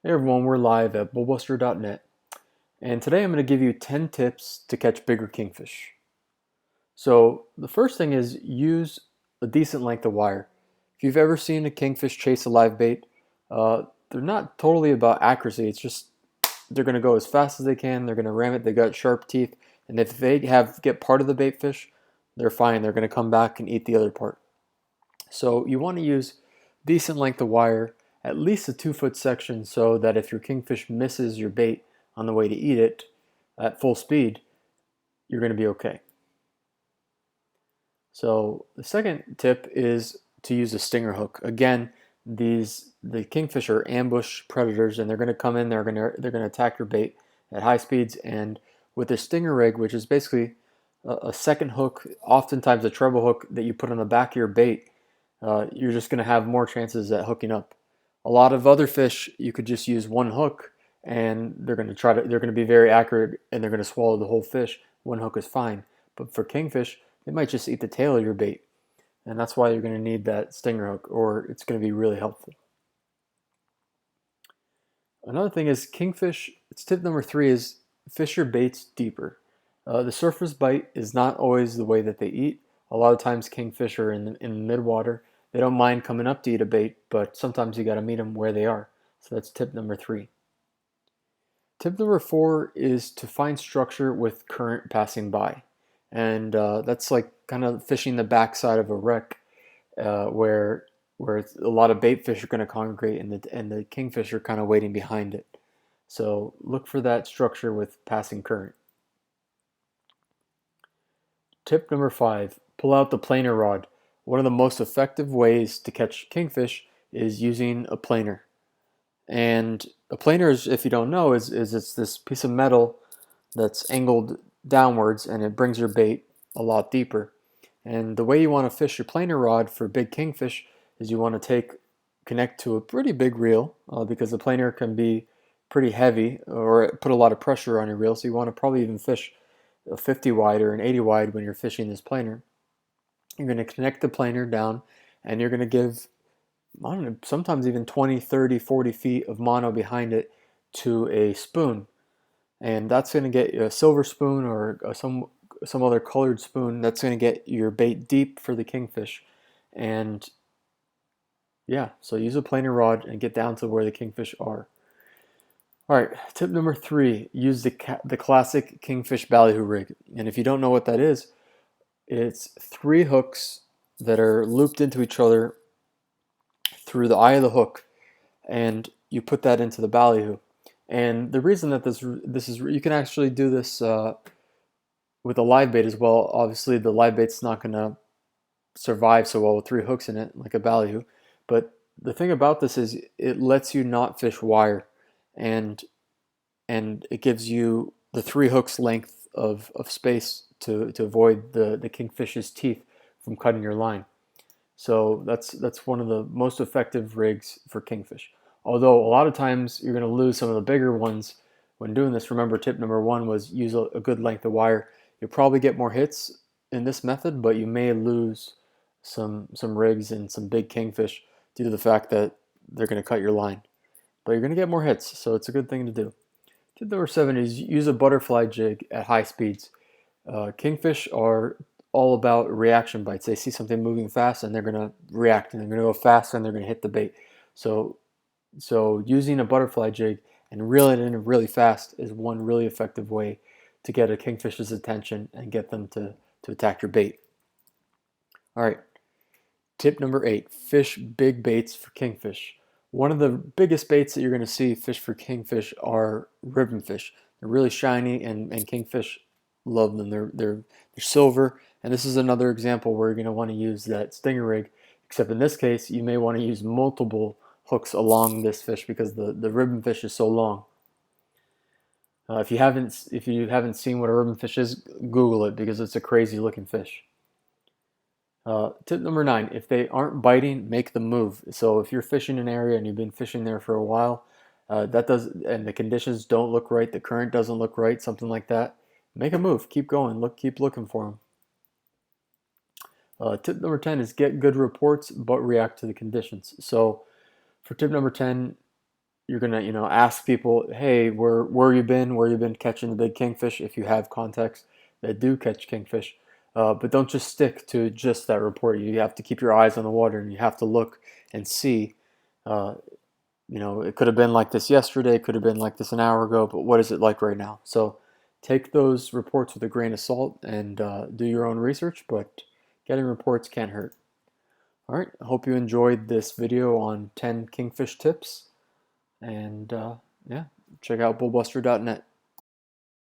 Hey everyone, we're live at bullbuster.net, and today I'm going to give you 10 tips to catch bigger kingfish. So the first thing is use a decent length of wire. If you've ever seen a kingfish chase a live bait, they're not totally about accuracy. It's just they're going to go as fast as they can. They're going to ram it. They got sharp teeth, and if they get part of the bait fish, they're fine. They're going to come back and eat the other part. So you want to use decent length of wire, at least a 2-foot section, so that if your kingfish misses your bait on the way to eat it at full speed, you're going to be okay. So the second tip is to use a stinger hook. Again, the kingfish are ambush predators, and they're going to come in. They're going to attack your bait at high speeds, and with a stinger rig, which is basically a second hook, oftentimes a treble hook that you put on the back of your bait, you're just going to have more chances at hooking up. A lot of other fish, you could just use one hook, and they're going to be very accurate, and they're going to swallow the whole fish. One hook is fine, but for kingfish, they might just eat the tail of your bait, and that's why you're going to need that stinger hook, or it's going to be really helpful. Another thing is kingfish. It's tip number 3 is fish your baits deeper. The surface bite is not always the way that they eat. A lot of times kingfish are in the midwater. They don't mind coming up to eat a bait, but sometimes you got to meet them where they are. So that's tip number 3. Tip number 4 is to find structure with current passing by. And that's like kind of fishing the backside of a wreck where a lot of bait fish are going to congregate, and the kingfish are kind of waiting behind it. So look for that structure with passing current. Tip number 5, pull out the planer rod. One of the most effective ways to catch kingfish is using a planer. And a planer, is, if you don't know, is it's this piece of metal that's angled downwards, and it brings your bait a lot deeper. And the way you want to fish your planer rod for big kingfish is you want to connect to a pretty big reel, because the planer can be pretty heavy or put a lot of pressure on your reel. So you want to probably even fish a 50 wide or an 80 wide when you're fishing this planer. You're going to connect the planer down, and you're going to give, I don't know, sometimes even 20, 30, 40 feet of mono behind it to a spoon. And that's going to get you a silver spoon or some other colored spoon. That's going to get your bait deep for the kingfish. And yeah, so use a planer rod and get down to where the kingfish are. All right, tip number 3, use the classic Kingfish Ballyhoo rig. And if you don't know what that is, it's 3 hooks that are looped into each other through the eye of the hook, and you put that into the ballyhoo. And the reason that this is, you can actually do this with a live bait as well. Obviously, the live bait's not going to survive so well with 3 hooks in it like a ballyhoo, but the thing about this is it lets you not fish wire, and it gives you the 3 hooks length of space to avoid the kingfish's teeth from cutting your line. So that's one of the most effective rigs for kingfish. Although a lot of times you're going to lose some of the bigger ones when doing this. Remember, tip number 1 was use a good length of wire. You'll probably get more hits in this method, but you may lose some rigs and some big kingfish due to the fact that they're going to cut your line. But you're going to get more hits, so it's a good thing to do. Tip number 7 is use a butterfly jig at high speeds. Kingfish are all about reaction bites. They see something moving fast, and they're going to react, and they're going to go fast, and they're going to hit the bait. So using a butterfly jig and reeling it in really fast is one really effective way to get a kingfish's attention and get them to attack your bait. All right, tip number 8, fish big baits for kingfish. One of the biggest baits that you're going to see fish for kingfish are ribbon fish. They're really shiny, and kingfish love them. They're silver, and this is another example where you're going to want to use that stinger rig, except in this case you may want to use multiple hooks along this fish because the ribbon fish is so long. If you haven't seen what a ribbon fish is, Google it because it's a crazy looking fish. Tip number 9, if they aren't biting, make them move. So if you're fishing an area and you've been fishing there for a while, and the conditions don't look right, the current doesn't look right, something like that, make a move. Keep going. Keep looking for them. Tip number 10 is get good reports, but react to the conditions. So for tip number 10, you're gonna, ask people, hey, where you been? Where you been catching the big kingfish? If you have contacts that do catch kingfish, but don't just stick to just that report. You have to keep your eyes on the water, and you have to look and see. Uh, it could have been like this yesterday, it could have been like this an hour ago, but what is it like right now? So take those reports with a grain of salt and do your own research, but getting reports can't hurt. All right, I hope you enjoyed this video on 10 kingfish tips, and yeah, check out bullbuster.net.